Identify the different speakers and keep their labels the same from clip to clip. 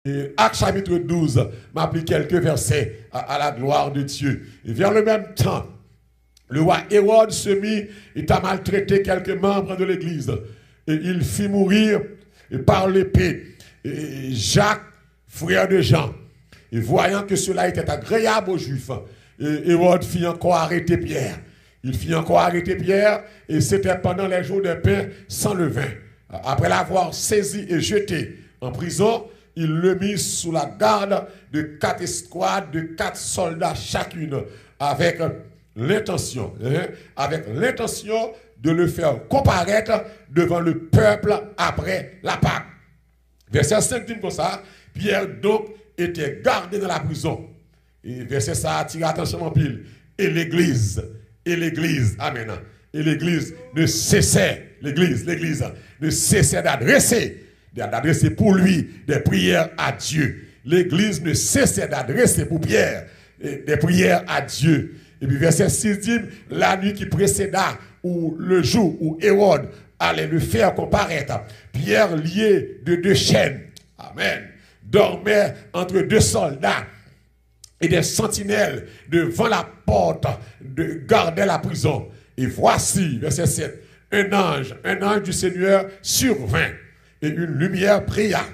Speaker 1: Et Actes chapitre 12 m'applique quelques versets à la gloire de Dieu. Et vers le même temps, le roi Hérode se mit et a maltraité quelques membres de l'église. Et il fit mourir par l'épée Jacques, frère de Jean. Et voyant que cela était agréable aux Juifs, Hérode fit encore arrêter Pierre. Il fit encore arrêter Pierre et c'était pendant les jours de pain sans levain. Après l'avoir saisi et jeté en prison, il le mit sous la garde de 4 escouades, de 4 soldats chacune, avec l'intention de le faire comparaître devant le peuple après la Pâque. Verset 5 dit comme ça, Pierre donc était gardé dans la prison. Et verset ça attire attention en pile. Et l'église, amen. Et l'église ne cessait, l'église ne cessait d'adresser pour lui des prières à Dieu. L'église ne cessait d'adresser pour Pierre des prières à Dieu. Et puis verset 6 dit, la nuit qui précéda, ou le jour où Hérode allait le faire comparaître, Pierre lié de 2 chaînes, amen, dormait entre 2 soldats et des sentinelles devant la porte de garder la prison. Et voici, verset 7, un ange du Seigneur survint et une lumière brilla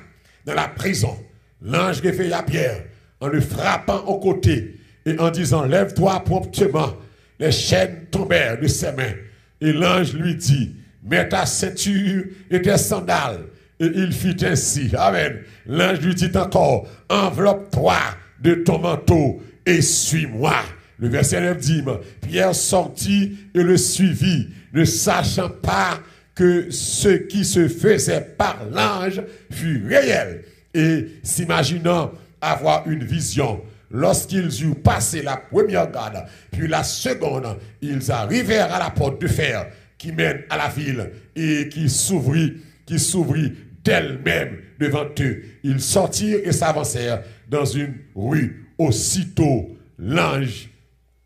Speaker 1: dans la prison. L'ange réveilla Pierre en le frappant au côté et en disant, lève-toi promptement. Les chaînes tombèrent de ses mains. Et l'ange lui dit, mets ta ceinture et tes sandales. Et il fit ainsi. Amen. L'ange lui dit encore, enveloppe-toi de ton manteau et suis-moi. Le verset 9 dit, Pierre sortit et le suivit, ne sachant pas que ce qui se faisait par l'ange fut réel, et s'imaginant avoir une vision. Lorsqu'ils eurent passé la première garde, puis la seconde, ils arrivèrent à la porte de fer qui mène à la ville et qui s'ouvrit d'elle-même devant eux. Ils sortirent et s'avancèrent dans une rue. Aussitôt, l'ange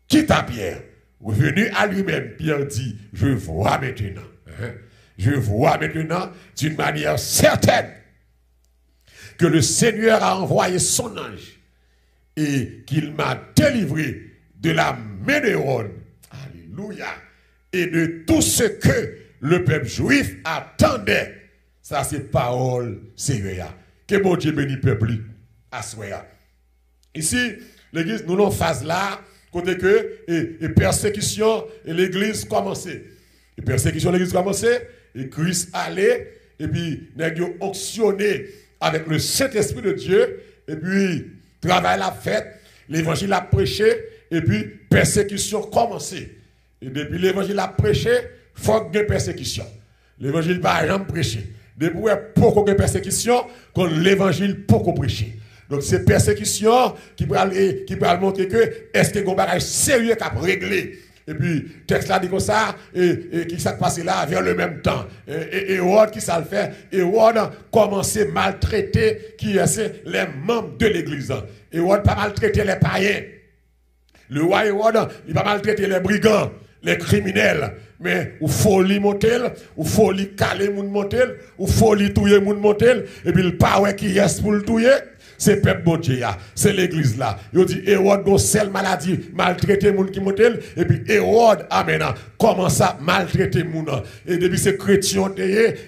Speaker 1: quitta Pierre. Revenu à lui-même, Pierre dit, je vois maintenant. Je vois maintenant d'une manière certaine que le Seigneur a envoyé son ange et qu'il m'a délivré de la main d'Hérode. Alléluia. Et de tout ce que le peuple juif attendait. Ça, c'est parole sérieuse. Que mon Dieu bénisse le peuple à soi. Ici, l'église, nous avons phase là, côté que, et persécution, et l'église commençait. Et persécution, l'église commençait, et Christ allait, et puis, nous avons onctionné avec le Saint-Esprit de Dieu, et puis, travail la fête, l'évangile a prêché, et puis, persécution commençait. Et depuis l'évangile a prêché, il faut qu'il y ait persécution. L'évangile n'a pas jamais prêché. Depuis qu'il y a beaucoup de persécution, quand l'évangile beaucoup prêché. Donc, c'est persécution qui peut montrer que est-ce que un bagage sérieux qui a réglé. Et puis, texte là dit comme ça, et qui s'est passé là vers le même temps. Et Hérode, qui ça le fait? Hérode commençait à maltraiter les membres de l'église. Hérode pas maltraiter les païens. Le roi Hérode, il pas maltraiter les brigands, les criminels. Mais ou faut li monter, ou faut li caler moun monter, ou faut li touyer moun monter, et puis le pas ouais qui reste pour le touyer. C'est peuple bon Dieu, c'est l'église là. Il dit Hérode gon seule maladie, maltraiter moun qui monte et puis Hérode amen commence à maltraiter moun. Et depuis ces chrétiens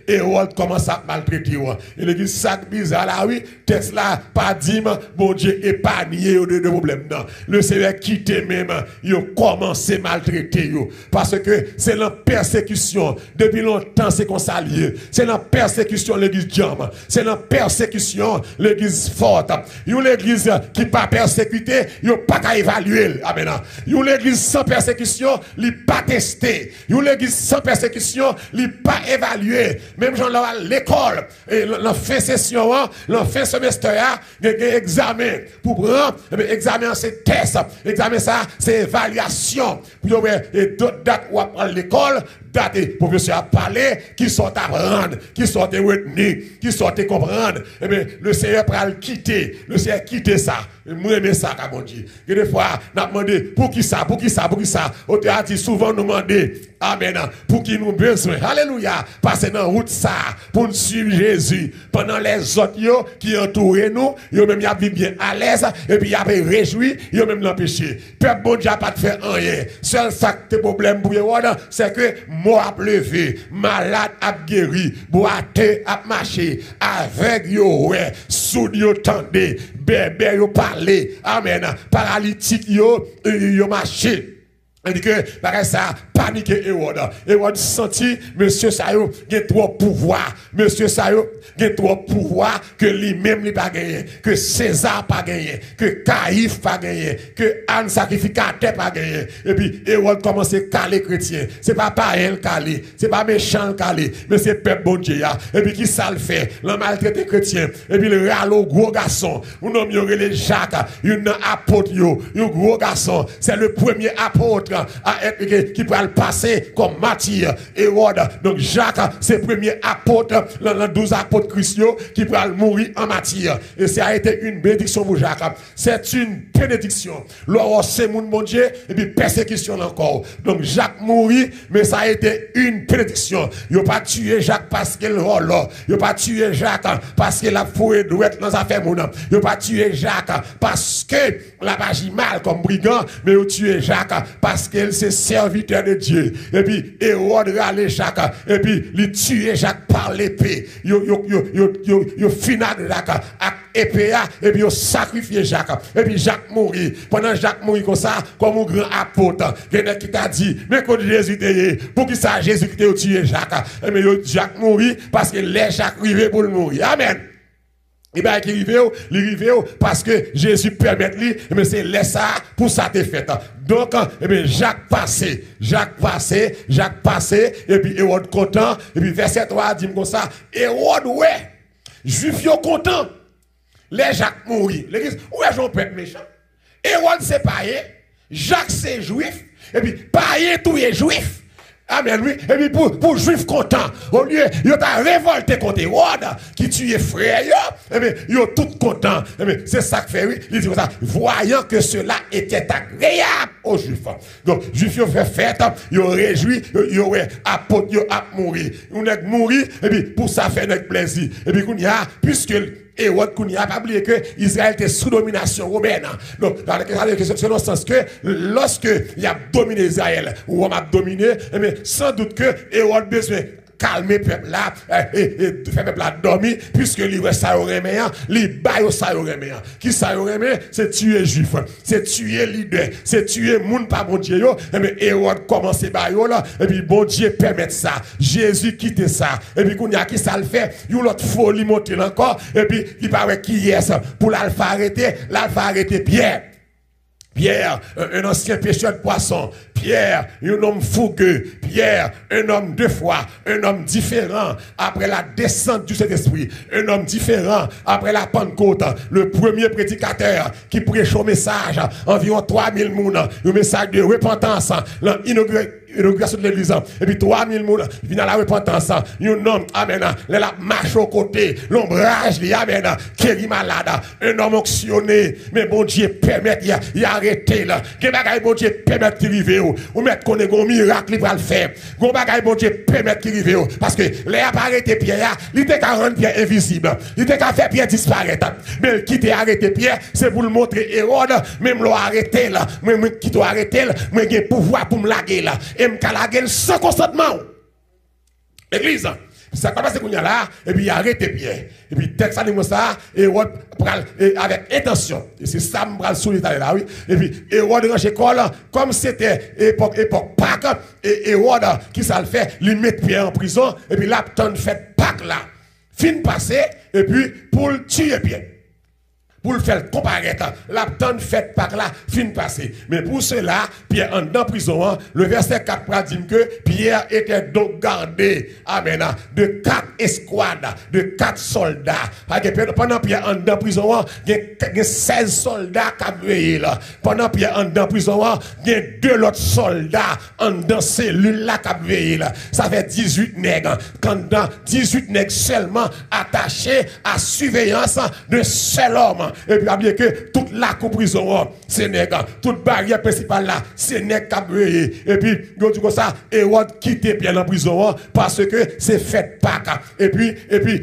Speaker 1: Hérode commence à maltraiter. Et l'église sac bizarre là oui, texte là pas dit bon Dieu épargné de problème non. Le Seigneur quitté même, il commence à maltraiter parce que c'est la persécution depuis longtemps c'est qu'on s'allie. C'est la persécution l'église jam, c'est la persécution l'église forte. Une église qui pas persécutée, il pas qu'à évaluer. Amen. Une église sans persécution, il pas testé. Une église sans persécution, il pas évalué. Même gens là à l'école, et la fin session, la fin semestre, il y a examen pour prendre, examen c'est test, examen ça c'est évaluation. Pour et d'autres dates où à l'école, date professeur a parlé, qui sont à apprendre, qui sont à retenir, qui sont à comprendre. Eh bien, le Seigneur va le quitter. Le Seigneur quitter ça. Moi, j'aime ça, mon Dieu. Et des fois, on a demandé pour qui ça. On a dit souvent nous demander Amen. Pour qui nous besoin. Alléluia. Passer dans la route ça pour nous suivre Jésus. Pendant les autres qui entourent nous, ils même y a bien à l'aise et puis y a réjoui, ils même l'empêcher. Peuple bon Dieu pas de faire rien. Seul ça que problème pour eux, c'est que mort a levé, malade a guéri, boiteux a marché, aveugle yo ouais, sourd yo tendé, bébé yo parlé. Amen. Paralytique yo marché. On dit que, par ça, paniqué Hérode. Hérode senti, monsieur Sayo, il a trop pouvoir. Monsieur Sayo, il a trop pouvoir que lui-même n'a pas gagné. Que César pas gagné. Que Caïphe pas gagné. Que Anne sacrificateur pas gagné. Et puis, Hérode commence à caler chrétien. C'est pas païen calé. C'est pas méchant calé. Mais c'est peuple bon Dieu. Et puis, qui ça le fait? L'homme maltraité chrétien. Et puis, le râle gros garçon. On nomme les Jacques. Un apôtre, un gros garçon. C'est le premier apôtre à être qui peut le passer comme Matthieu, Hérode. Donc Jacques, c'est le premier apôtre, les 12 apôtres chrétiens qui peut mourir en matière. Et ça a été une bénédiction pour Jacques. C'est une bénédiction. Lorsque c'est mon bon Dieu, et puis persécution encore. Donc Jacques mourit, mais ça a été une bénédiction. Il n'a pas tué Jacques parce qu'il rôle. Il n'a pas tué Jacques parce qu'il a foué douette dans sa affaire. Il n'a pas tué Jacques parce que la magie mal comme brigand, mais il a tué Jacques parce qu'il c'est serviteur de Dieu. Et puis Hérode râle Jacques. Et puis il tue Jacques par l'épée. Il finit Jacques avec épée. Et puis il sacrifie Jacques. Et puis Jacques mourit. Pendant Jacques mourit comme ça, comme un grand apôtre. Il y a qui t'a dit, mais quand Jésus t'est pour qui ça Jésus qui t'a tué Jacques. Et puis Jacques mourit parce que les Jacques arrivé pour le mourir. Amen. Et bien, il arrive parce que Jésus permet lui, mais c'est laissé pour ça te fait. Donc, eh bien, Jacques passé, et puis Hérode content, et puis verset 3 dit comme ça, Hérode, ouais, Juif yo content, les Jacques mourir. L'église, ouais, j'en peux être méchant. Hérode c'est païen, Jacques c'est juif, et puis païen tout est juif. Amen, oui. Et puis pour juif content, au lieu, il a révolté contre Hérode, qui tuait frère, et bien, ils ont tout content. C'est ça que fait, oui. Il dit comme ça, voyant que cela était agréable aux juifs. Donc, juifs, ils ont fait fête, ils ont réjoui, ils ont apôtre, ils ont mouru. Ils ont mouru, et puis pour ça faire notre plaisir. Et puis, puisque Hérode n'a pas oublié que Israël était sous domination romaine. Donc, c'est dans le sens que lorsque il a dominé Israël, ou Rome a dominé, sans doute que Hérode besoin calmer le peuple là et faire le peuple là dormir puisque lui ça aurait meilleur lui bail ça aurait meilleur qui ça aurait meilleur c'est tuer juif c'est tuer leader c'est tuer monde pas bon Dieu mais Hérode commence bail là et puis bon Dieu permet ça Jésus quitte ça et puis qu'on y a qui ça le fait une autre folie monter encore et puis il paraît qui est pour l'alpha arrêter Pierre, un ancien pêcheur de poissons. Pierre, un homme fougueux. Pierre, un homme de foi. Un homme différent après la descente du Saint-Esprit. Un homme différent après la Pentecôte. Le premier prédicateur qui prêche un message, environ 3000 personnes. Un message de repentance. L'inauguration de l'église. Et puis 3000 personnes viennent à la repentance. Un homme, amen, la marche au côté. L'ombrage, amen, qui est malade. Un homme onctionné. Mais bon Dieu permet, il a arrêté là. Que bagaille bon Dieu permet de arriver ou mettre qu'on est un miracle il va le faire. Gon bagaille bon Dieu permet de arriver parce que les a pas arrêté Pierre, il était qu'à rendre Pierre invisible. Il était qu'à faire Pierre disparaître. Mais qui t'a arrêté Pierre, c'est pour le montrer Hérode, même l'a arrêté là. Moi qui t'a arrêté là, moi j'ai pouvoir pour me laguer là et me laguer sans consentement. L'église ça commence qu'on y a là, et puis il arrête Pierre. Et puis texte ça dit ça, Hérode avec intention. Et c'est ça me bral sous l'état là, oui. Et puis Hérode range école, comme c'était époque Pâques, et Hérode qui ça le fait, lui met Pierre en prison, et puis là, ton fait Pâques là. Fin passé, et puis pour le tuer Pierre. Pour le faire comparaître, la tonne faite par là, fin passé. Mais pour cela, Pierre en dans prison, le verset 4 dit que Pierre était donc gardé, amen, de 4 escouades, de 4 soldats. Pendant Pierre en dans prison, il y a 16 soldats qui ont veillé là. Pendant Pierre en dans prison, il y a 2 autres soldats en dans cellule là qui ont veillé là. Ça fait 18 nègres. Quand dans 18 nègres seulement attachés à surveillance de seul homme. et puis bien que toute la prison, c'est nègre, toute barrière principale là, c'est nègre qui a brûlé. Et puis, on dit comme ça, Hérode quitte Pierre en prison parce que c'est fait Pâques. Et puis,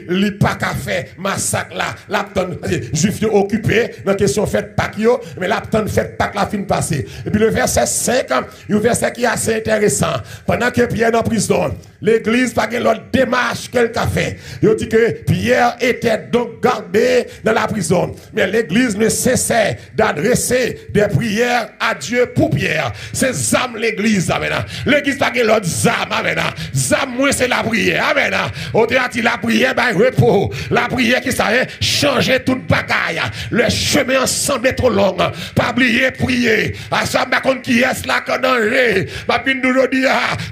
Speaker 1: les Pâques a fait massacre là, l'apton, juif occupé, dans la question fait Pâques, mais l'apton fait Pâques la fin passée. Et puis le verset 5, un verset qui est assez intéressant. Pendant que Pierre est en prison, l'église n'a pas l'autre démarche qu'elle a fait. Il dit que Pierre était donc gardé dans la prison. Mais l'église ne cessait d'adresser des prières à Dieu pour Pierre. C'est zam l'église. Amen. L'église n'a pas l'autre zam. Amen. Zam, moi, c'est la prière. Amen. Au théâtre, la prière, ben, repos. La prière qui savait changer toute bagaille. Le chemin ensemble est trop long. Pas oublier prier. À ça, contre qui est là qu'on danger. Ma pine nous dit,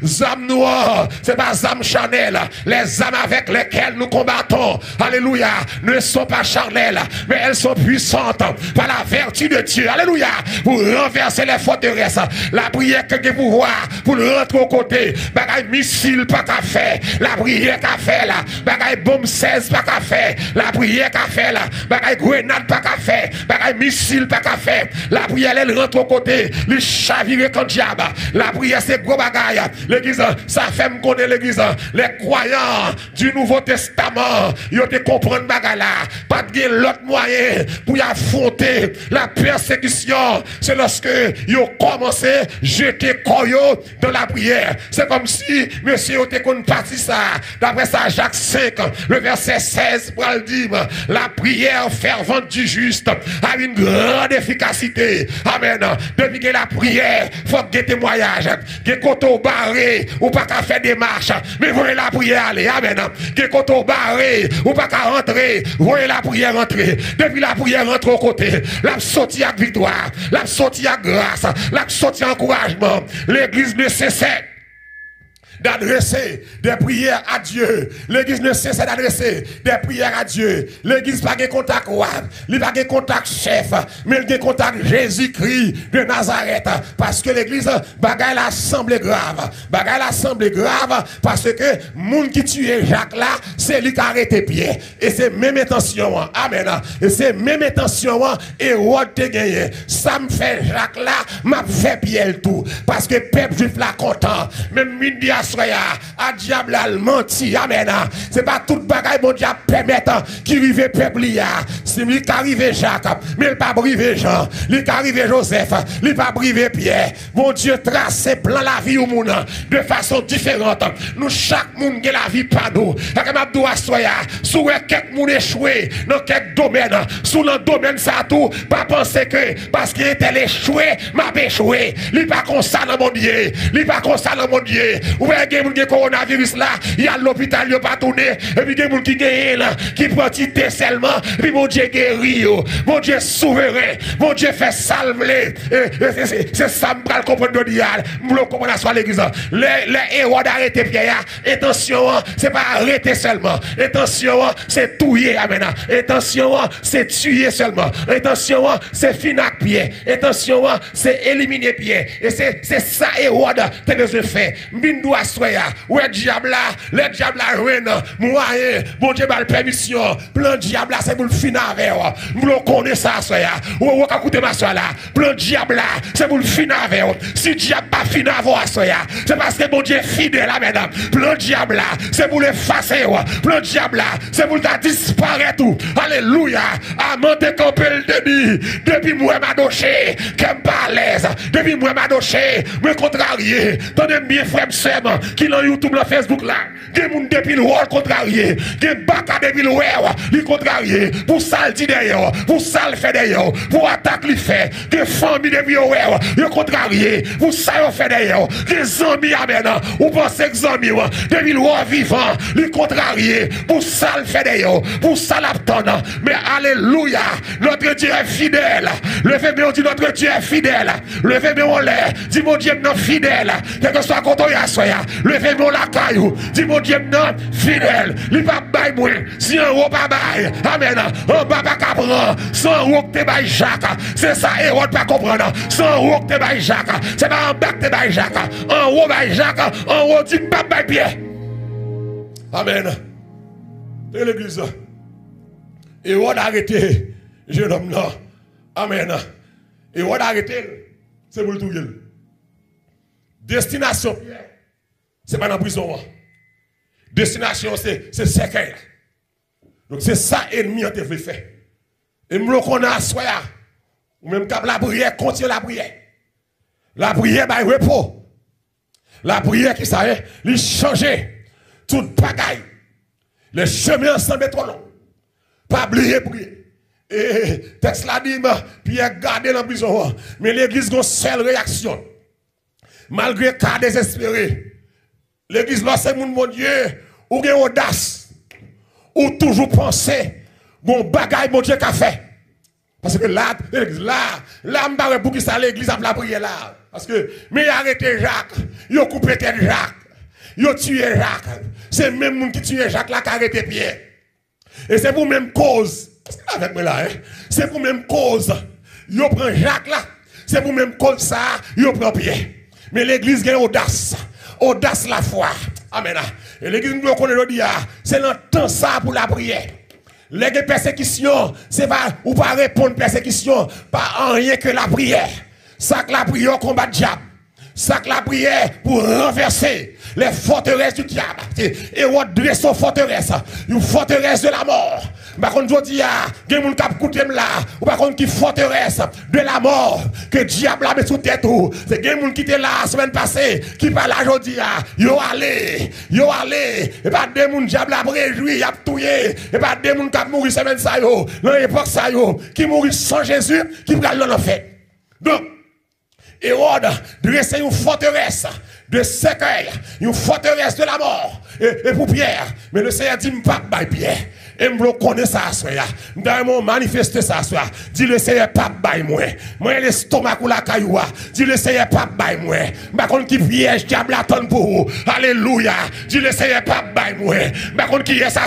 Speaker 1: zam noir. C'est pas zam charnel. Les âmes avec lesquelles nous combattons, alléluia, ne sont pas charnelles, mais elles sont puissantes par la vertu de Dieu, alléluia, pour renverser les forteresses. La prière que vous pouvoir pour rentrer au côté, bagaille missile pas qu'à faire, la prière qu'a fait là, bagaille bombe 16 pas qu'à faire, la prière qu'a fait là, bagaille grenade pas qu'à faire, bagaille missile pas qu'à faire, la prière elle rentre au côté, les chavirer quand diable, la prière c'est gros bagaille, l'église, ça fait me connaître l'église, les croyants du Nouveau Testament, ils ont comprendre bagarre là, pas de l'autre moyen pour y affronter la persécution, c'est lorsque ils ont commencé à jeter koyo dans la prière. C'est comme si monsieur était qu'on parti ça. D'après ça, Jacques 5, le verset 16, pour le dire, la prière fervente du juste a une grande efficacité. Amen. Depuis que la prière, faut que témoignage, que koto barré, ou pas qu'à faire des marches, mais voyez la prière aller. Amen. Que koto barré, ou pas qu'à rentrer, voyez la prière rentrer. Depuis la prière rentre au côté, la sortie à victoire, la sortie à grâce, la sortie à encouragement. L'église ne cessait d'adresser des prières à Dieu. L'église ne cesse d'adresser des prières à Dieu. L'église n'a pas de contact roi, il n'a pas de contact chef, mais il a de contact Jésus-Christ de Nazareth. Parce que l'église bagaille l'assemblée grave. Bagaille l'assemblée grave parce que moun qui tue Jacques là, c'est lui qui a arrêté pied. Et c'est même intention. Amen. Et c'est même intention et Hérode te gagné. Ça me fait Jacques là, m'a fait pied le tout. Parce que peuple juif là content. Même midi à diable a menti, amen. C'est pas toute bagaille bon Dieu permettre qui rive peuple là. C'est lui qui arrive Jacques, mais il pas brivé Jean, lui qui arrive Joseph, lui pas brivé Pierre. Mon Dieu trace plan la vie au monde de façon différente. Nous chaque monde qui la vie pas nous. Et m'a dou assoya, sous quelques monde échoué dans quelques domaines, sous le domaine ça tout, pas penser que parce qu'il était échoué, m'a échoué. Lui pas comme ça dans mon Dieu, lui pas comme ça dans mon Dieu. Il y a des coronavirus là, il y a l'hôpital, il n'y a pas tourné, et puis il y a des gens qui gagnent là, qui prennent tité seulement, puis mon Dieu guérit, mon Dieu souverain, mon Dieu fait salver, c'est ça, je vais comprendre de diable, je vais comprendre à l'église. Les héros d'arrêter Pierre, attention, c'est pas arrêter seulement, attention, c'est tuer, amen, attention, c'est tuer seulement, attention, c'est finir Pierre, attention, c'est éliminer Pierre, et c'est ça héros t'as besoin de faire. Mbindou assoya, ouais diable là, le diable là reine, moyen, bon Dieu la permission, plan diable là c'est pour le finir avec, vous connaissez ça assoya, ou écoutez ma soeur là, plan diable là c'est pour le finir avec, si diable pas finir avec assoya, c'est parce que bon Dieu est fidèle là mesdames, plan diable là c'est pour le effacer, plan diable là c'est pour le disparaître tout, alléluia, amen te camper le débit, depuis moi m'a doché, qu'elle pas à l'aise, depuis moi m'a doché, me contrarié, tenez bien frère qui dans YouTube, dans Facebook là, qui est moun depuis le rôle contrarié, qui est baka depuis le wèw, li contrarié, pour ça le dit d'ailleurs, pour ça le fait d'ailleurs, pour attaque li fait, qui famille depuis le wèw, il contrarié, pour ça le fait d'ailleurs, qui zami amen, ou pensez que zami, depuis le rôle vivant, li contrarié, pour ça le fait d'ailleurs, pour ça l'abtonne, mais alléluia, notre Dieu est fidèle, levez-moi, on dit notre Dieu est fidèle, levez-moi, on l'est, dis mon Dieu non fidèle, quel que soit quand on y a soya, levez-moi la caillou, dis mon Dieu non fidèle, li pas bail moi, si un haut pas bail, amen, un bas pas capran, sans haut que te bail Jacques, c'est ça, Hérode pas comprendre, sans haut que te bail Jacques, c'est pas en bas que te bail Jacques, en haut bail Jacques, en haut tu pas bail Pierre. Amen. De l'église, Hérode a arrêté jeune homme là. Amen. Et on arrêté, c'est pour le tout. Destination, c'est pas dans la prison. Destination, c'est cercueil. Donc c'est ça ennemi a fait faire. Et nous qu'on a soya, ou même quand la prière, continue la prière. La prière, bah, repos. La prière qui ça est, il change toute bagaille. Les chemins ensemble trop long. Pas oublier prier. Et texte la dit, Pierre gardé dans la prison. Mais l'église a une seule réaction. Malgré le cas désespéré. L'église là, c'est mon Dieu, ou une audace, ou toujours penser, bon bagaille, mon Dieu, qu'a fait. Parce que là, je pour qui ça l'église a la prière là. Parce que, mais arrêtez Jacques, il a coupé tête Jacques, il a tué Jacques. C'est même monde qui tue Jacques là qui a arrêté Pierre. Et c'est pour même cause. Avec moi là, hein? C'est pour même cause. Il prend Jacques là. C'est pour même cause ça, il prend Pierre. Mais l'église gagne audace. Audace la foi. Amen. Et l'église nous connaît le dia, c'est dans temps ça pour la prière. Les persécutions, c'est pas ou pas répondre persécution, pas rien que la prière. Ça que la prière combat diable. Ça que la prière pour renverser les forteresses du diable. Et on dresse une forteresse de la mort. Par contre, je dis, il y a des gens qui écoutent là, ou par contre, qui forteresse de la mort, que le diable a mis sous tête. C'est des gens qui étaient là la semaine passée, qui parlent aujourd'hui, ils allé, et pas des gens qui diable a réjoui, a tué, et pas des gens qui ont mouru semaine ça, dans l'époque ça, qui mourent sans Jésus, qui prennent l'enfer. Donc, Hérode dressait une forteresse de cercueil, une forteresse de la mort, et pour Pierre. Mais le Seigneur dit, pas Pierre. Et je connais ça, je manifester ça, dis le Seigneur, pas bail moi. Moi, l'estomac ou la cailloua, dis le Seigneur, pas bail moi. Par contre, qui piège, diable attend pour vous. Alléluia. Dis le Seigneur, pas bail moi. Par contre, qui est ça,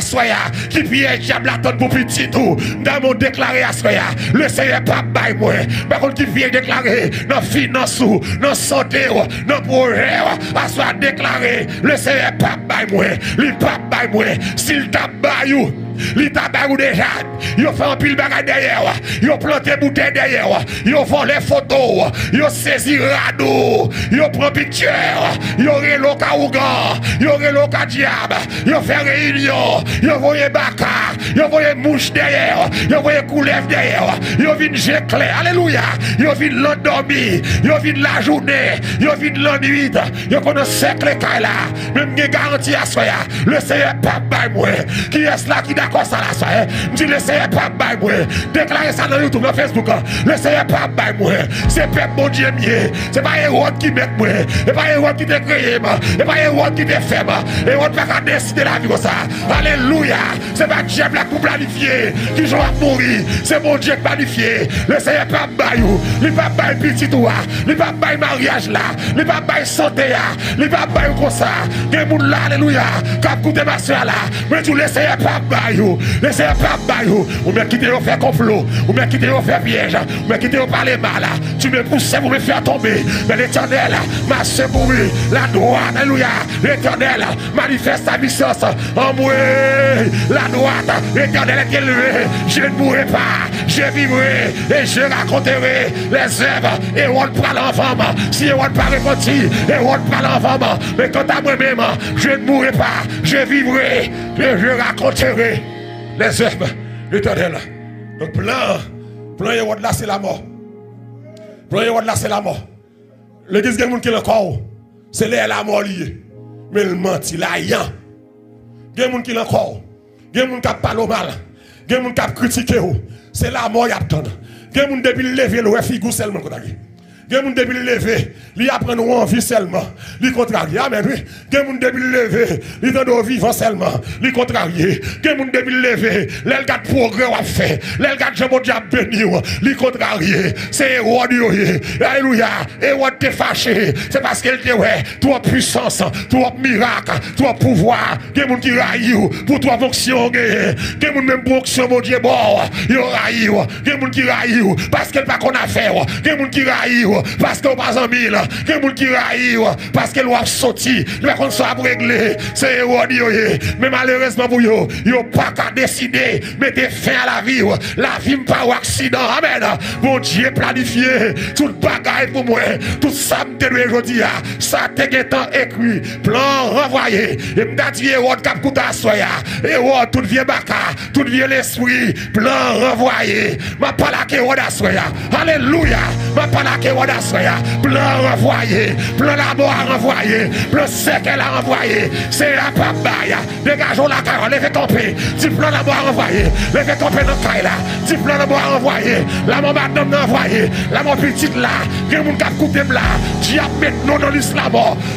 Speaker 1: qui piège, diable attend pour petit tout. Dans mon déclaré à soya, le Seigneur, pas bail moi. Par contre, qui vient déclarer, dans finance, dans santé, dans projet, à soit déclaré, le Seigneur, pas bail moi. Il pas bail moi. S'il t'a baillou. Li tabac ou déjà, ils ont fait un pile bagage derrière, ils ont planté bouteille derrière, ils ont volé photos, ils ont saisi radeau, ils ont pris picture, ils ont rélo Kaougan, ils ont rélo diable, ils ont fait réunion, ils ont envoyé baka, ils ont envoyé mouche derrière, ils ont envoyé couleuvre derrière, ils ont vu géclé, alléluia, ils ont vu l'endormi, ils ont vu la journée, ils ont vu la nuit, ils ont connu cercle là, même qui garantie à soi, le Seigneur pas bail moi, qui est là qui d'accord ça là, ça, dis le Seigneur pas bail moi, déclarez ça dans YouTube, dans Facebook, le Seigneur pas bail moi, c'est peuple bon Dieu mieux, c'est pas Hérode qui met moi, c'est pas Hérode qui t'a créé, c'est pas Hérode qui t'a fait, Hérode pas qu'à décider la vie comme ça, alléluia, c'est pas diable qui planifié, qui joue à mourir, c'est mon Dieu qui planifié, le Seigneur pas bail, il pas bail petit toi, il pas bail mariage là, il pas bail santé là, il pas bail comme ça, des gens là, alléluia, qui a coûté ma soeur là, mais tu le Seigneur pas bail, le Seigneur pas bail, ou bien quitter au faire complot, ou bien quitter au faire piège, ou bien quitter au parler mal, tu me pousses pour me faire tomber, mais l'Éternel m'a secouru, la droite, alléluia, l'Éternel manifeste sa puissance en moi, la droite, l'Éternel est élevé, je ne mourrai pas, je vivrai et je raconterai les œuvres, et on prend l'enfant, si on pas repenti, et on prend l'enfant, mais quant à moi-même, je ne mourrai pas, je vivrai et je raconterai les œuvres de l'Éternel. Donc plan Hérode là c'est la mort. Plan Hérode là c'est la mort. L'église qui est le corps, c'est la mort liée. Mais il mentit là, il y a des gens qui l'ont corps. Il y a des gens qui parlent mal. Il y a des gens qui critiquent. C'est la mort qui attend. Il y a des gens qui lever le figure seulement. Il y a des gens qui lever, ils apprennent envie seulement, ils contrarient. Amen, oui. Il y a des gens qui lever, ils donnent vivant seulement, ils contrarient. Il y a des gens qui lever, les gars de progrès ont fait, les gars de Jésus diable béni, ils contrarient. C'est Hérode, alléluia. Hérode t'es fâché, c'est parce qu'elle te ouais, toi puissance, toi miracle, toi pouvoir. Il y a des gens qui raillent pour toi fonction. Il y a des gens même pour fonction, mon Dieu, bon, ils raillent. Il y a des gens qui raillent parce qu'elle n'a pas qu'on a fait. Il y a des gens qui raillent. parce qu'on pas en mille. Que les gens qui raillent parce qu'ils doivent sortir. Mais qu'on soit réglé, c'est Hérode. Mais malheureusement pour eux, ils n'ont pas qu'à décider. Mettez fin à la vie. La vie n'est pas un accident. Amen. Mon Dieu planifié. Tout le bagage pour moi. Tout ça me dit aujourd'hui. Ça t'est écrit. Plan renvoyé. Et me dit Hérode cap kouta soya. Hérode tout vieux baka. Tout vieux l'esprit. Plan renvoyé. Ma pas la Hérode soya. Alléluia. Ma pas la Hérode soya. Plan renvoyé. Plan la mort renvoyé. Plan sec elle a renvoyé. C'est la pabaya. Dégageons la carole. Levez ton pied. Tu plan la mort renvoyé. Levez ton pied dans le caille là. Tu plan la mort renvoyé. La mort madame renvoyé. La mort petite là. Que mon cap coupé là. Diable maintenant dans l'islam.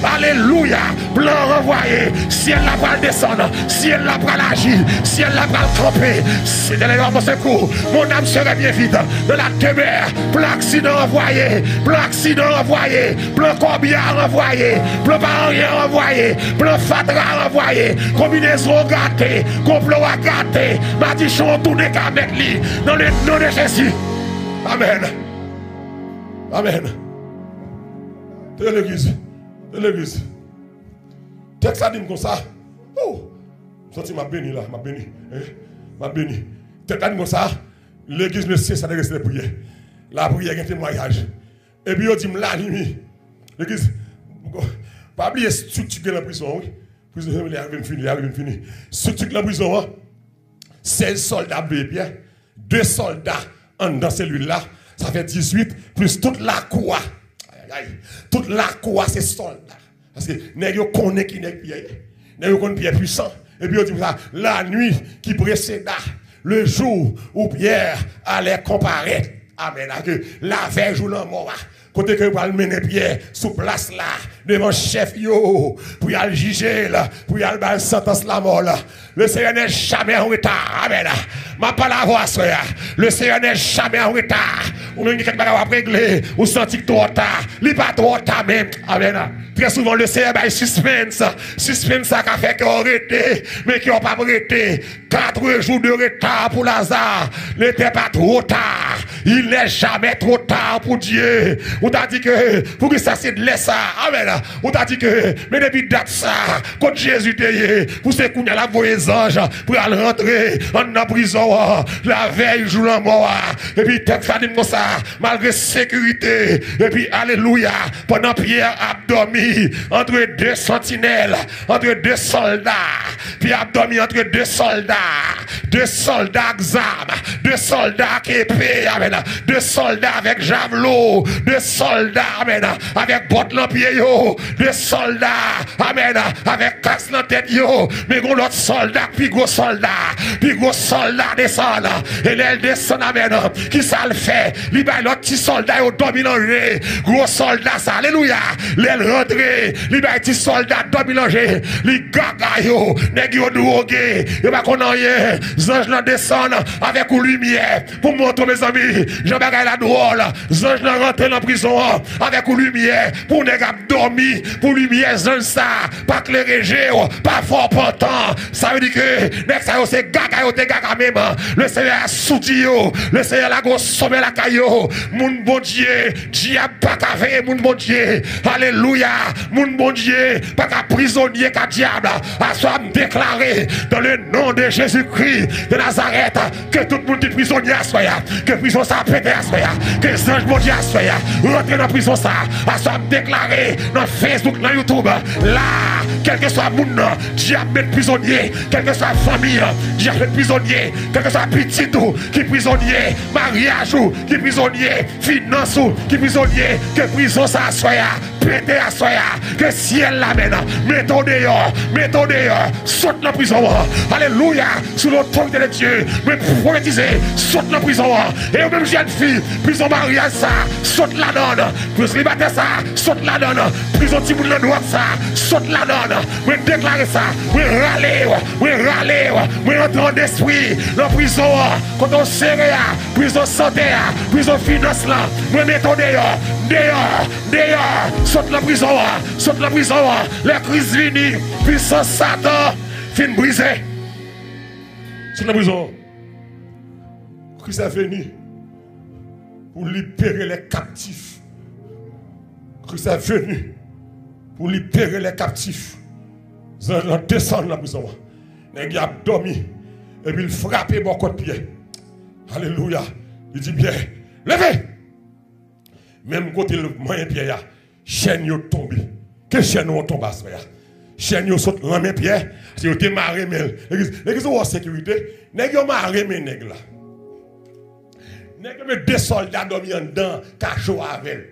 Speaker 1: Alléluia. Plan renvoyé. Si elle la va descendre. Si elle la va agir. Si elle la va camper. C'est de l'énorme secours. Mon âme serait bien vite. De la demeure. Plan accident renvoyé. Plan accident renvoyé. Plan corbillard renvoyé. Plan barrière renvoyé. Plan fatra renvoyé. Combinaison gâtée. Complot à gâter. Madichon tourné qu'à mettre lui. Dans le nom de Jésus. Amen. Amen. De l'église. De l'église. Texte a dit comme ça. Oh. Sorti m'a béni là. M'a béni. M'a béni. Texte a dit comme ça. L'église ne cesse de rester prière. La prière est un témoignage. Et puis, on dit la nuit. L'église. Pas oublier structure de la prison. Prison, il arrive fini. Structure de la prison. 16 soldats bleues, 2 soldats dans celui-là. Ça fait 18, plus toute la cour. Toute la cour, c'est soldats. Parce que nous connaissons qui n'est Pierre. Nous connaissons Pierre puissant. Et puis on dit ça, la nuit qui précéda, le jour où Pierre allait comparaître. Amen. La veille jour dans mort. Côté que vous allez mener Pierre sous place là, devant le chef yo, pour y aller juger là, pour y aller dans sentence la mort là. Le Seigneur n'est jamais en retard. Amen. Ma pas la voix, soya. Le Seigneur n'est jamais en retard. Ou même quelqu'un va régler, ou senti que trop tard. Il n'est pas trop tard même. Amen. Très souvent, le Seigneur va suspense. Suspense ça qui fait qu'on arrêté, mais qui n'ont pas arrêté. 4 jours de retard pour Lazare. N'était pas trop tard. Il n'est jamais trop tard pour Dieu. On t'a dit que, pour que ça c'est de l'essa. Amen. On t'a dit que, mais depuis date ça, quand Jésus t'ayé, pour ce qu'on a la voie des anges, pour aller rentrer en prison, la veille, jour la mort. Et puis, texte ça dit comme ça, malgré sécurité. Et puis, alléluia, pendant Pierre a dormi entre 2 sentinelles, entre 2 soldats. Puis a dormi entre 2 soldats. 2 soldats examen, 2 soldats qui épée, amen. 2 soldats avec javelot, 2 soldats, amen, avec botte dans pied, 2 soldats, amen, avec casse dans tête, mais gros l'autre soldat, puis gros soldat descend, et elle descend, amen, qui ça le fait, il va l'autre petit soldat, au dominangé, gros soldat, ça, alléluia, l'aile rentré, il va petit soldat dominangé, il gaga, nèg yo drogué, il va qu'on rien, anges là descendent avec une lumière, pour montrer mes amis, Jean-Baptiste la drôle, anges là rentrent dans la prison, avec une lumière, pour nèg dormi, pour lumière, ange ça, pas clairé, pas fort portant, ça veut dire que, nèg ça c'est gaga, te gaga même, le Seigneur a soutenu, le Seigneur a go sauvé la caillou, mon bon Dieu, diable pas qu'à veiller, mon bon Dieu, alléluia, mon bon Dieu, pas qu'à prisonnier qu'à diable, à soit déclaré dans le nom de Jésus-Christ de Nazareth, que tout le monde est prisonnier à soi, que prison ça pété à soi, que les anges bon Dieu à soi, rentrez dans la prison ça, à soit déclaré dans Facebook, dans YouTube, là, quel que soit mon nom, diable est prisonnier, quel que soit la famille, diable est prisonnier, quel que soit petit tout, qui est prisonnier, mariage ou, qui est prisonnier, finance ou, qui est prisonnier, que prison ça à soi, pété à soi, que ciel l'amène, mettons dehors, saute dans la prison, alléluia, sous l'autorité de Dieu, mais prophétiser, saute dans la prison, et même jeune fille, prison mariage ça, saute la donne, prison liberté ça, saute la donne, prison tiboule le droit ça, saute la donne, mais déclarer ça, mais râler, mais entendre d'esprit, la prison, quand on serre, prison santé, prison finance là, mais mettons dehors, saute la prison, les crises viennent, puissance Satan, fin brisé. Saute la prison. Christ est venu pour libérer les captifs Christ est venu pour libérer les captifs. Les anges descendent dans la prison. Il a dormi. Et puis il frappe mon côté de pied. Alléluia. Il dit bien, levez. Même côté le moyen pied, chaîne yo tombé. Que chaîne yo tombe à ce moment. Chaîne yo saute dans mes pieds. Si yo te marré mais l'église en sécurité, nèg yo marré mais nèg là. Nèg yo met 2 soldats dormi en dedans, cachot avec.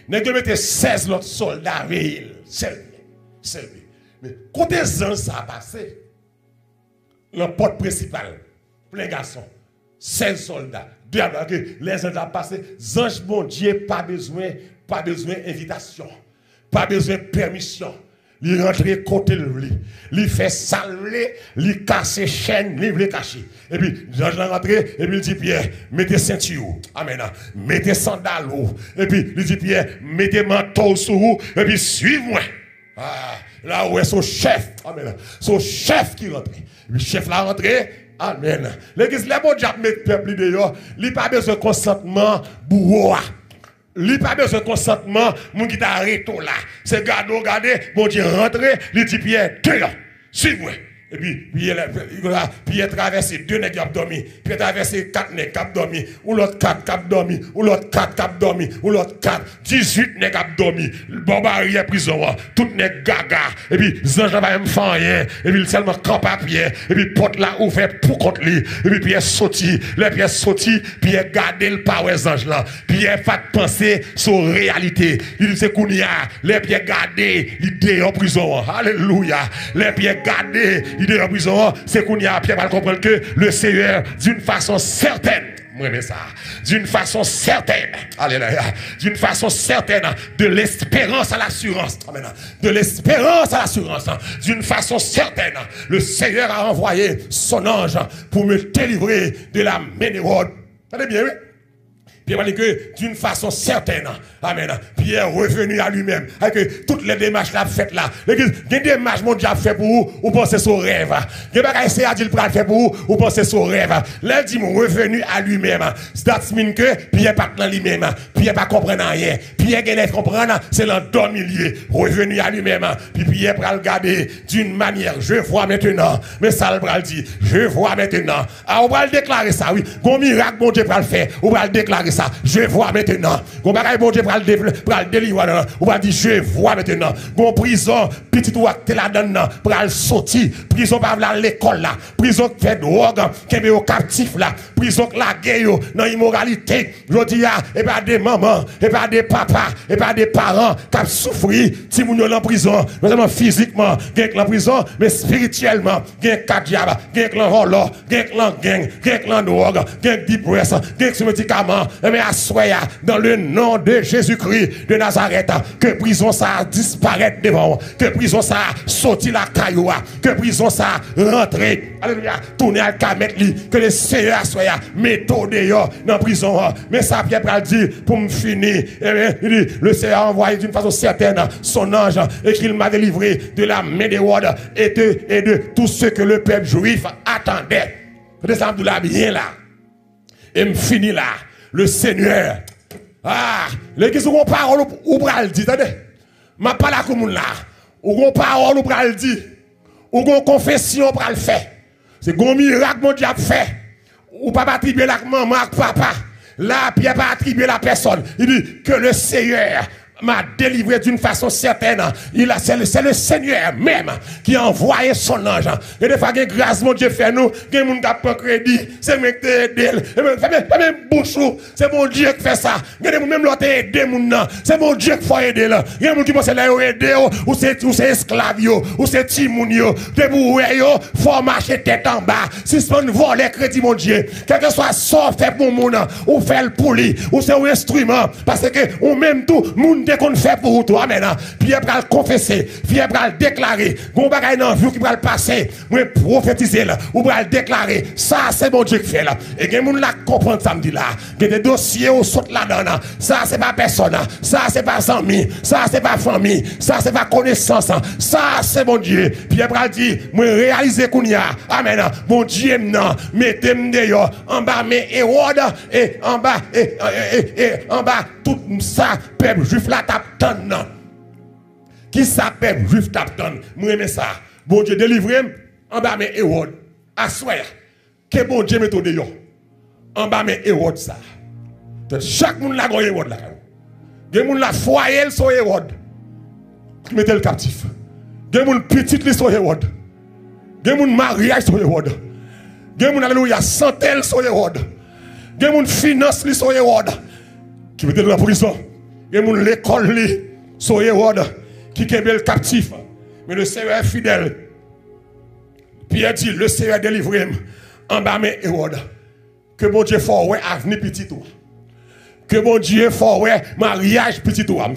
Speaker 1: Nèg yo met 16 autres soldats avec seul. Mais côté zan ça a passé. La porte principale, plein garçon, 16 soldats. Les anges ont passé. Ange bon Dieu, pas besoin d'invitation, pas besoin de permission. Il rentre côté de lui, il fait saler, il casse chaîne, il veut cacher. Et puis, l'ange rentre et puis il dit Pierre, mettez ceinture. Amen. Mettez sandales. Et puis, il dit Pierre, mettez manteau sur vous. Et puis, suivez-moi. Ah, là où est son chef. Amen. Son chef qui rentre. Le chef l'a rentré. Amen. L'église, les bons diables mettent le peuple dehors. Il n'y a pas besoin de consentement bourreau. Il n'y a pas besoin de consentement, mon qui t'a arrêté là. C'est regardez, bon Dieu rentre, il dit Pierre, dehors, suivez-moi. Et puis, Pierre traversé 2 nègres qui ont dormi. Pierre traversé 4 nègres qui ont dormi. Ou l'autre 4 qui ont dormi. Ou l'autre 4 qui ont dormi. Ou l'autre 4. 18 nègres qui ont dormi. Bon barrière prison. Tout nègres gaga. Et puis, Zange n'a pas même fait rien. Et puis, seulement camp à Pierre. Et puis, porte là ouverte pour contre lui. Et puis, Pierre sorti. Les Pierre sorti. Pierre gardé le power Zange là. Pierre fait penser sur réalité. Il dit, c'est qu'on y a. Les Pierre gardé. Il est en prison. Alléluia. Les Pierre gardé. Il est en prison, c'est qu'on y a Pierre va comprendre que le Seigneur, d'une façon certaine, d'une façon certaine, alléluia, d'une façon certaine, de l'espérance à l'assurance, de l'espérance à l'assurance, d'une façon certaine, le Seigneur a envoyé son ange pour me délivrer de la main d'Hérode. Attendez bien, oui? Pierre dit que d'une façon certaine, amen, Pierre revenu à lui-même, avec toutes les démarches qu'il a faites là. L'église, il y a des démarches mon Dieu a fait pour vous, ou pensez son rêve. Il y a des choses qu'il a fait pour vous, ou pensez son rêve. Là, il dit, revenu à lui-même. Ça veut dire que Pierre pas dans lui-même. Pierre pas comprendre rien. Pierre qui ne comprendre, c'est l'endormilier. Revenu à lui-même. Puis Pierre va le regarder d'une manière, je vois maintenant. Mais ça, il dit, je vois maintenant. Ah, on va le déclarer ça, oui. Bon miracle, mon Dieu va le faire. On va le déclarer ça. Je vois maintenant. Bon bagaille bon Dieu pour le délivrer. On va dire je vois maintenant. Bon prison, petit ou acte là-dedans pour le sortir. Prison par l'école là. Prison qui fait drogue, qui est au captif là. Prison qui la guerre dans l'immoralité. Je dis et pas des mamans, et pas des papas, et pas des parents qui souffrent. Si vous êtes en prison, non seulement physiquement, gagne en prison, mais spirituellement, gagne 4 diables, gagne en rolo, gagne en gang, gagne en drogue, gagne depress, gagne sur médicaments. Mais assoya dans le nom de Jésus-Christ de Nazareth, que prison ça disparaît devant, que prison ça sorti la cailloua, que prison ça rentre, alléluia, tourner à camet li, que le Seigneur assoya, méthode dehors dans prison. Mais ça Pierre pral dire pour me finir, il dit, le Seigneur a envoyé d'une façon certaine son ange et qu'il m'a délivré de la main des rois et de tout ce que le peuple juif attendait. Descendre là bien là. Et me finit là. Le Seigneur. Ah, l'église où on parole ou pral dit, attendez. Ma pas la commune là. Où on parole ou pral dit. Où on confession pral fait. C'est un miracle mon Dieu a fait. Ou pas attribuer la maman à papa. Là, Pierre pas attribuer la personne. Il dit que le Seigneur m'a délivré d'une façon certaine. C'est le Seigneur même qui a envoyé son ange. Et des fois, il y a grâce, mon Dieu fait nous. Il y a des gens qui n'ont pas crédit. C'est le mec qui aidé. Même bouchou. C'est mon Dieu qui fait ça. Il y a des gens même l'autre aidé. C'est mon Dieu qui faut aider. Il y a des gens qui pensent là, aider. Ou c'est esclave. Ou c'est timoun. Des bouets. Faut marcher tête en bas. Si c'est un volet crédit, mon Dieu. Quel que soit ça fait pour mon monde. Ou fait le pouli. Ou c'est un instrument. Parce que, ou même tout, moun dès qu'on fait pour toi, maintenant, Pierre va le confesser, Pierre va le déclarer, mon bagage dans vie qui va le passer, moi prophétiser là, ou va le déclarer, ça c'est mon Dieu qui fait là. Et que moun la comprendre samedi là, que des dossiers au saute là-dedans, ça c'est pas personne, ça c'est pas ami, ça c'est pas famille, ça c'est pas connaissance, ça c'est mon Dieu. Pierre va dire, moi réaliser qu'on y a, amen, mon Dieu non, mettez-moi dehors, en bas mes Hérode, et en bas, et en bas, tout ça, peuple juif là, ça t'attend. Qui ça peuple juif t'attend? Moi aime ça. Bon Dieu délivre en bas mes Hérode. Assoya. Que bon Dieu mette au dehors. En bas mes Hérode ça. Chaque monde là gon Hérode là. Gen moun la foyer son Hérode. Qui mette le captif. Gen moun petit li son Hérode. Gen moun mariage son Hérode. Gen moun alléluia santé son Hérode. Gen moun finance li son Hérode. Qui mette dans la prison. Gen moun l'école li son Hérode qui kembe le captif. Mais le Seigneur est fidèle. Pierre dit le Seigneur délivre en bas mes Hérode. Que bon Dieu fasse ouais avenir petit toi. Que bon Dieu fasse ouais mariage petit toi.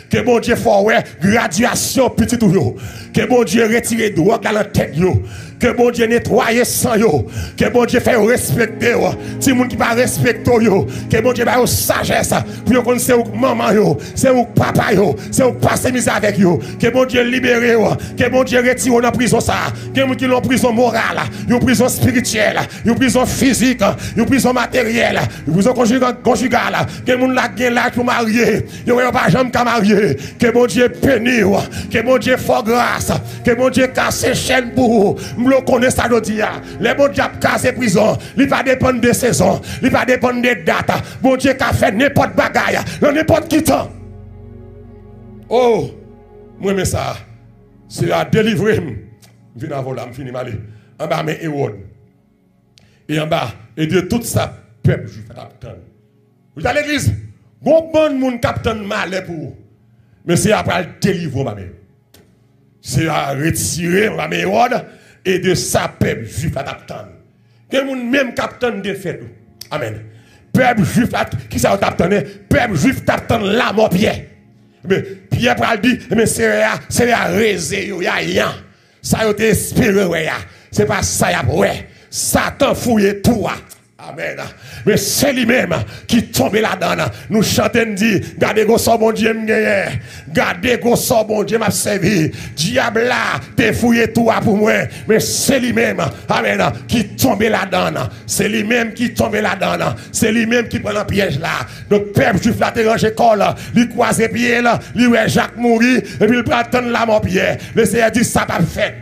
Speaker 1: Que bon Dieu fasse ouais graduation petit toi. Que bon Dieu retire drogue dans la tête yo. Que bon Dieu nettoie sang yo. Que bon Dieu fait respecter yo. Si moun qui pas respecter yo, que bon Dieu ba sagesse pour yo connaître c'est maman yo, c'est papa yo, c'est passer misère avec yo. Que bon Dieu libère yo. Que bon Dieu retire dans prison ça. Que moun qui l'ont prison morale, yo prison spirituelle, yo prison physique, yo prison matérielle, yo prison conjugale. Que moun la gen là pour marier, yo pas jamais ka marier. Que bon Dieu bénisse, que bon Dieu fasse grâce, que bon Dieu casse chaîne pour vous. Le connaît ça d'aujourd'hui. Les bon Dieu casse prison. Il pas dépendre de saison. Il pas dépendre de date. Bon Dieu qui a fait n'importe bagaille. N'importe qui temps. Oh, moi mais ça. C'est à délivrer. Je viens à voler, je finis mal. En bas mes Hérode. Et en bas, et de tout ça, peuple juif attend. Vous à l'église. Bon monde capitaine mal pour vous. Mais c'est après le délivrer ma mère. C'est à retirer ma mère Hérode. Et de ça, peuple juif à t'attendre. Que mon même capitaine de fait. Amen. Peuple juif qui ça t'attendre? Peuple juif t'attend la mort Pierre. Mais Pierre pral dit, mais c'est à réser yo ya rien. Ça yo t'espérer ouais ya. C'est pas ça ya ouais. Satan fouille tout. Amen. Mais c'est lui-même qui tombe là-dedans. Nous chantons dit, gardez go son bon Dieu m'gagne. Gardez go son bon Dieu m'a servi. Diable là, t'es fouillé tout pour moi. Mais c'est lui-même, amen, qui tombe là-dedans. C'est lui-même qui tombe là-dedans. C'est lui-même qui prend le piège là. Donc, peuple juif là, t'es rangé col, lui croise pied là, lui ouais Jacques mourir, et puis il prend la mort Pierre. Le Seigneur dit, ça pas fait.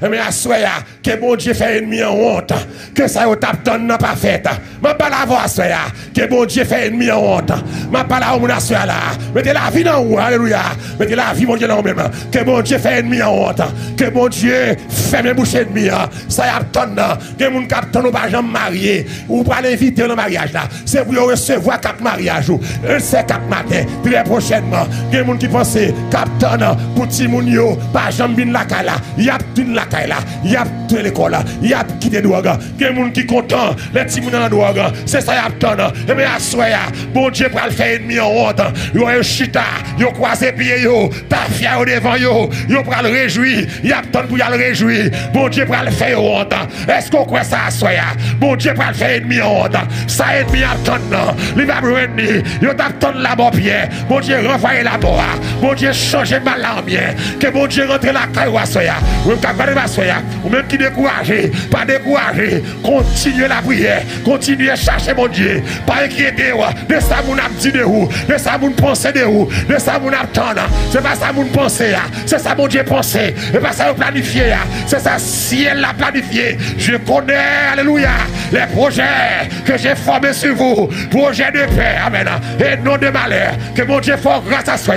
Speaker 1: Mais à soya, que bon Dieu fait ennemi en honte, que ça y tape n'a pas fait. Ma pas la voix soya, que bon Dieu fait ennemi en honte. Ma pas la honte soya là. Mettez la vie dans vous, alléluia. Mettez la vie mon Dieu dans vous même. Que bon Dieu fait ennemi en honte. Que bon Dieu fait mes bouches ennemies. Ça y a tonne. Que mon capitaine ou pas jamais marié ou pas l'inviter dans mariage là. C'est pour recevoir 4 mariages ou c'est 4 matins très prochainement. Que mon qui pense capitaine pour ti moun yo pas jamais vinn la kala. Y a une la caille là, y a tout l'école là, y a quitté drogue, il y a des gens qui sont contents, les petits gens dans la drogue, c'est ça y a tout. Et bien à soya, bon Dieu pour le faire ennemi en honte, yo un chita, yo croisé pied yo, ta fière au devant yo pour le réjouir, y a tout pour le réjouir, bon Dieu pour le faire honte. Est-ce qu'on croit ça à soya? Bon Dieu pour le faire ennemi en honte, ça ennemi a tout non, il va brûler, yo t'a tout la bon pied, bon Dieu renvoyer la boa, bon Dieu changer mal en bien, que bon Dieu rentre la caille à soya. Ou même qui découragé, pas découragé, continuez la prière, continuez à chercher mon Dieu, pas inquiéter, de ça vous n'a dit de vous, de ça vous pensez de vous, de ça vous n'attendez, c'est pas ça vous pensez, c'est ça mon Dieu pensez, et pas ça vous planifiez, c'est ça ciel l'a planifié. Je connais, alléluia, les projets que j'ai formés sur vous, projets de paix, amen, et non de malheur, que mon Dieu fasse grâce à soi,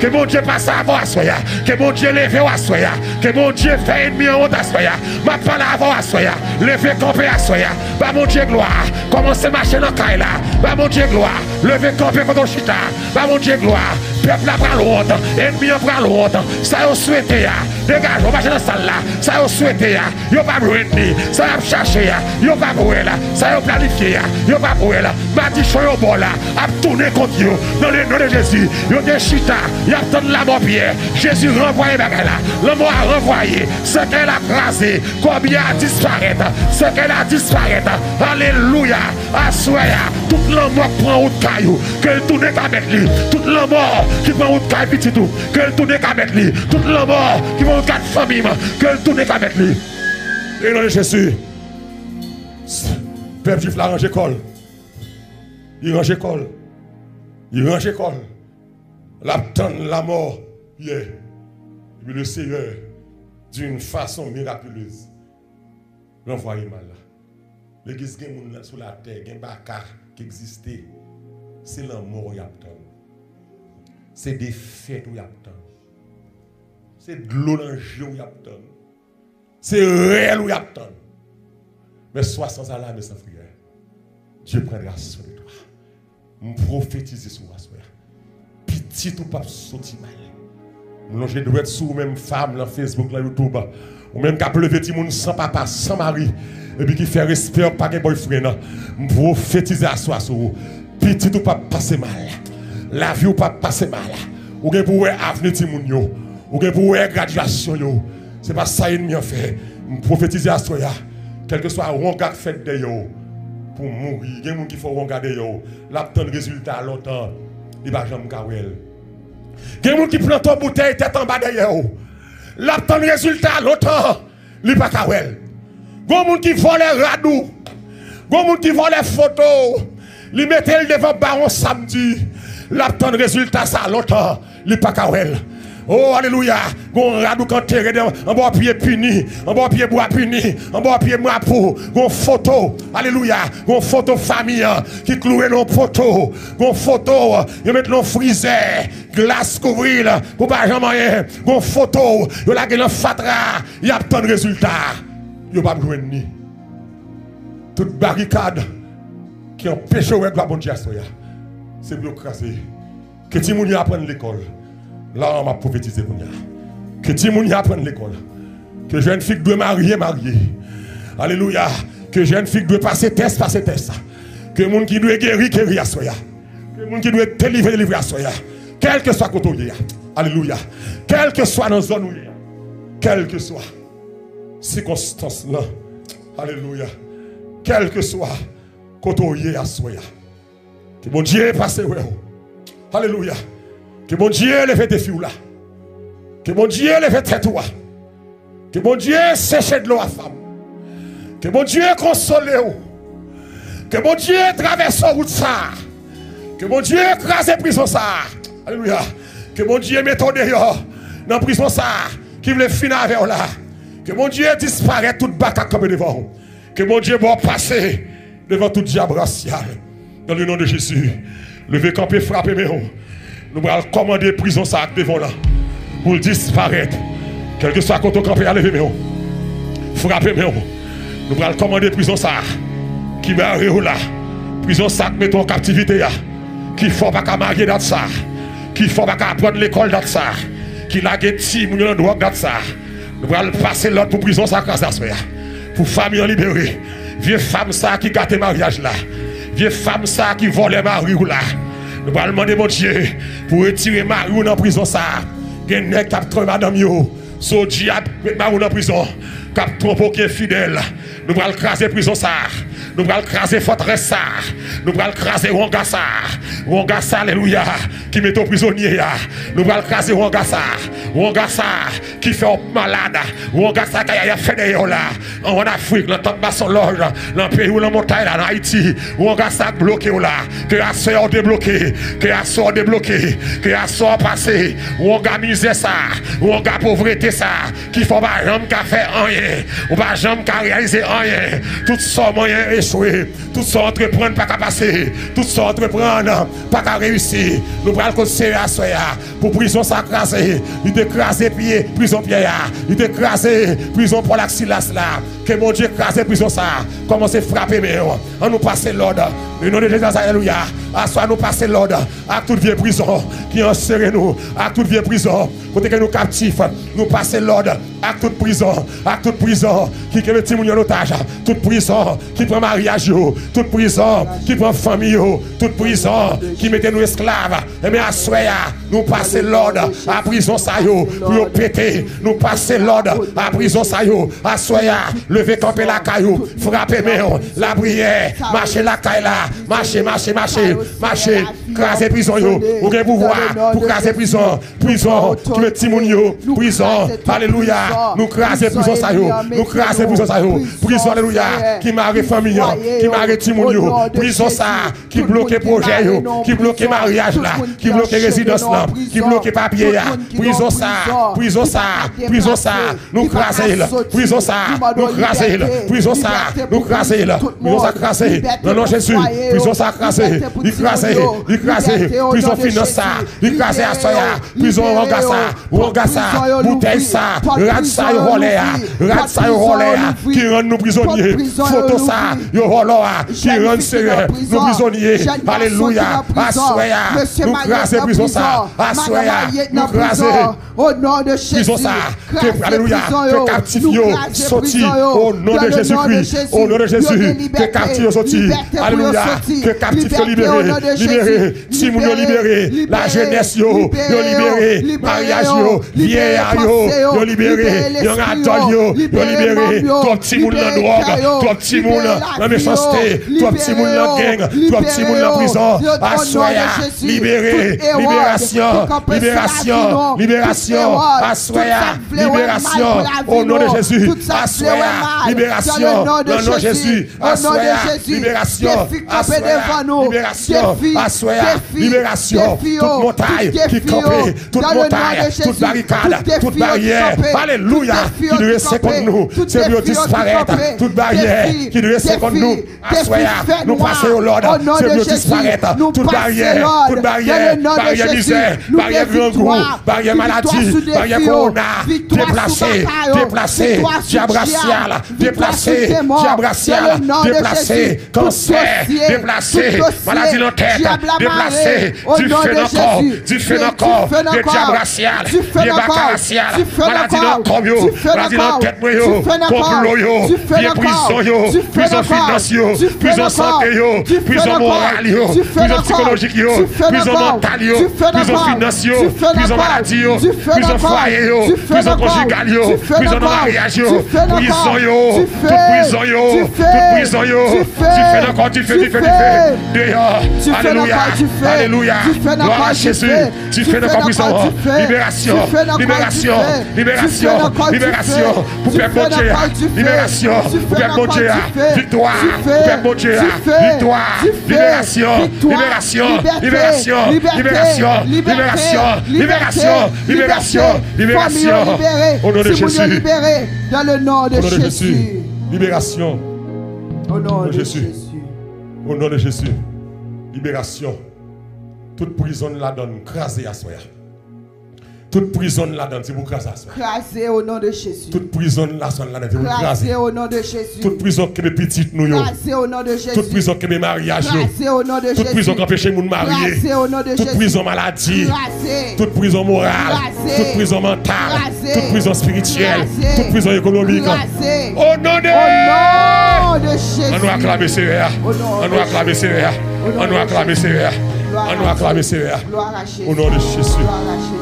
Speaker 1: que mon Dieu passe avant à soi, que mon Dieu lève à soi, que mon Dieu fait ennemi en honte à soya. Ma parole avant à soya. Levez camper à soya. Bah mon Dieu gloire. Commencez à marcher dans Kaila. Bah mon Dieu gloire. Levez camper contre Chita. Bah mon Dieu gloire. Peuple à bras l'autre. Ennemi à bras l'autre. Ça y est souhaité ya. Dégage, on va dans la salle là. Ça y est souhaité ya. Yo pas brûler. Ça y est cherché ya. Yo pas brûler là. Ça y est planifié ya. Yo pas brûler là. Ma dit choyo bon là. A tourné contre yo. Dans le nom de Jésus. Yo de Chita. Y a tant la mort pierre. Jésus renvoyé bagarre là. Le mot a renvoyé. Ce qu'elle a crasé, combien a disparaître, ce qu'elle a disparaître. Alléluia. Assoya, tout le mort prend route caillou, qu'elle tourne qu'à mettre lui, tout le mort qui prend route caillou petit tout, qu'elle tourne qu'à mettre lui, tout le mort qui prend quatre familles, qu'elle tourne qu'à mettre lui. Et non, Jésus, peuple juif la range école, il range école, il range école, l'attendre la mort, yeah. Et puis le Seigneur, d'une façon miraculeuse, l'envoie mal là. L'église qui est sur la terre, il y a un bacard qui existait. C'est la mort qui attend. C'est des fêtes qui attendent. C'est de l'eau dans le jeu qui attend. C'est réel qui attend. Mais sois sans alarme et sans frère. Dieu prendra soin de toi. Je prophétise sur toi. Petit ou pas sorti mal. Je dois être sous même femme dans Facebook, dans YouTube. Ou même qui a levé des gens sans papa, sans mari. Et puis qui fait respect pas de boyfriend. Je prophétise à soi sur vous. Petit ou pas passer mal. La vie ou pas passer mal. Ou bien pour avenir de moun ou bien pour graduation yo. C'est pas ça ennemi en fait. Je prophétise à soi. Quel que soit le gars fait de yo pour mourir. Il y a des gens qui font regarder yo. L'attend résultat longtemps. Il va jamais kawel. Il y a des gens qui prennent ton bouteille tête en bas de yo. L'attend résultat longtemps. Il va kawel. Il y a des gens qui volent les radou. Il y a des gens qui volent les photos. Ils mettent le devant baron samedi. L'attend résultat ça longtemps. Il va kawel. Oh, alléluia. Gon radou quand terre en bas pied puni, en bas pied bois puni, en bas pied mapou, gon photo. Alléluia. Gon photo famille qui cloué nos poteaux. Gon photo, ils mettent nos freezer, glace couvrir pour pas jamais rien. Gon photo, yo la gen fatra, y a tant de résultats. Yo pas besoin ni. Toute barricade qui empêche ouais gloire bon Dieu soya. C'est bureaucratie. Que ti moun apprendre l'école. Là, on m'a prophétisé pour nous. Que Timouni apprenne l'école. Que jeune fille doit marier. Alléluia. Que jeune fille doit passer test. Que moun qui doit guérir à soya. Que moun qui doit délivrer à soya. Quel que soit côté. Alléluia. Quel que soit dans la zone où il y a. Quel que soit circonstance là. Alléluia. Quel que soit côté à soya. Que mon Dieu passe. Alléluia. Que mon Dieu lève tes filles là. Que mon Dieu lève tes toi. Que mon Dieu sèche de l'eau à femme. Que mon Dieu console. Que mon Dieu traverse la route ça. Que mon Dieu écrase prison ça. Alléluia. Que mon Dieu mette dehors dans la prison ça. Qui veut finir avec là. Que mon Dieu disparaît toute bac comme devant. Que mon Dieu va passer devant tout diable racial. Dans le nom de Jésus. Levez camper, frappez mes ronds. Nous allons commander prison ça devant là. Pour disparaître. Quel que soit quand on campe, allez mes frappez mes nous allons commander prison ça. Qui va arriver là. Prison ça met en captivité là. Qui faut pas marier dans ça. Qui faut pas prendre l'école dans ça. Qui l'a guetti moun yon drogue dans ça. Nous allons passer l'autre pour prison ça grâce à ça. Pour famille libérée. Vieux femme ça qui gâte mariage là. Vieux femme ça qui vole mari là. Nous allons demander mon Dieu pour retirer Marie dans prison ça. Gen nèg k'ap trompe madame yo. So diable met Marie dans prison. K'ap trompe qui est fidèle. Nous allons craser prison ça. Nous allons craser forteresse ça. Nous allons craser Wangasa. Wangasa alléluia qui met au prisonnier. Nous allons craser Wangasa. Wangasa qui fait malade. Wangasa qui a fait des là. En Afrique, dans le bassin loge, dans le pays où la montagne là, en Haïti. Wangasa bloqué là. Que la soeur débloqué. Que la soeur débloqué. Que la soeur passé. Wanga misère ça. Wanga pauvreté ça. Qui faut pas jamais qu'à faire rien. Ou pas jamais qu'à réaliser rien. Tout ça moyen échoué. Tout ça entreprendre pas qu'à passer. Tout ça entreprendre pas qu'à réussir. Nous allons conseiller à soi pour prison ça craser. Il t'écraser pied, prison pied. Il t'écraser prison pour l'axilas là. Que mon Dieu écrase prison ça. Commencez à frapper mais on nous passe l'ordre. Le nom de Jésus alléluia. À soi nous passer l'ordre à toute vieille prison qui enserre nous, à toute vieille prison pour que nous captifs. Nous passer l'ordre à toute prison qui met petit moun en otage, toute prison qui prend mariage, toute prison qui prend famille, toute prison qui met nous esclaves. Et bien à soi nous passer l'ordre à prison ça yo pour péter. Nous passer l'ordre à prison ça yo. À soi lever camper la caillou, frapper la prière, marcher la caille là, marcher, craser prison yo, ou gen pouvoir pour craser prison qui met timoun yo, prison, alléluia, nous craser prison ça yo, prison alléluia, qui marre famille, qui marre timoun yo, prison ça, qui bloque projet yo, qui bloque mariage là, qui bloque résidence là, qui bloque papier là, prison ça, nous craser là, prison ça, nous craser là, prison ça, nous craser là, prison ça craser, dans le nom de Jésus, prison ça craser, écraser, prison finance ça, écraser à soya, prison ranga ça, bouteille ça, rad ça yo rolé, qui rend nous prisonniers, photo ça, yo rolé, qui rend sérieux, nous prisonniers, alléluia, à soya, nous craser prison ça, à soya, nous craser,
Speaker 2: au nom de Jésus,
Speaker 1: prison ça, alléluia, que captif yo, sorti, au nom de Jésus-Christ, au nom de Jésus, que captif yo sorti, alléluia, que captif yo libéré, Timoun yo libéré, la jeunesse yo libéré, mariage yo, vieillard yo libéré, yon adol yo libéré, toi Timoun la drogue, toi Timoun la méchanceté, toi Timoun la gang, toi Timoun la prison, assoya, libéré, libération, assoya, libération, au nom de Jésus, assoya, libération, au nom de Jésus, assoya, libération, assoya, libération, toute montagne qui campait, toute montagne, toute barricade, toute barrière, alléluia, qui devait rester contre nous, c'est mieux disparaître, toute barrière qui devait rester contre nous, assoya, nous passons au Lord, c'est mieux disparaître, toute barrière misère, barrière grand goût, barrière maladie, barrière corona, déplacé, diabracial, déplacé, cancer, déplacé, maladie dans la tête, déplacé, du feu dans le corps, des diabracial, des bacaracial, maladie dans le corps, maladie dans la tête, complot, prison financière, prison santé, prison morale, prison psychologique, prison mentale, prison financière, prison maladie, prison foyer, prison conjugale, prison mariage, prison, toute prison, tu fais encore, tu fais, dehors, alléluia, gloire à Jésus, tu fais encore prison, libération, pour faire bon Dieu, libération, pour faire bon Dieu, victoire, pour faire bon Dieu, victoire, libération, au nom de Jésus,
Speaker 2: dans le nom de Jésus,
Speaker 1: libération,
Speaker 2: au nom de Jésus,
Speaker 1: au nom de Jésus, libération, toute prison là donne crasée à soi. Toute prison là-dedans, c'est pour craser.
Speaker 2: Craser au nom de Jésus.
Speaker 1: Toute prison là-dedans, c'est pour
Speaker 2: craser au nom de Jésus.
Speaker 1: Toute prison qui est petite nous.
Speaker 2: Craser au nom de Jésus.
Speaker 1: Toute prison qui est mariage.
Speaker 2: Craser au nom de Jésus.
Speaker 1: Toute prison qui empêche de marier.
Speaker 2: Craser au nom de Jésus.
Speaker 1: Toute prison maladie.
Speaker 2: Craser.
Speaker 1: Toute prison morale.
Speaker 2: Craser.
Speaker 1: Toute prison mentale.
Speaker 2: Craser.
Speaker 1: Toute prison spirituelle.
Speaker 2: Craser.
Speaker 1: Toute prison économique.
Speaker 2: Craser.
Speaker 1: Au nom de
Speaker 2: Jésus.
Speaker 1: On nous acclame Seigneur. On nous acclame Seigneur. On nous acclame Seigneur. On nous acclame Seigneur. Au nom de Jésus. Gloire à Jésus.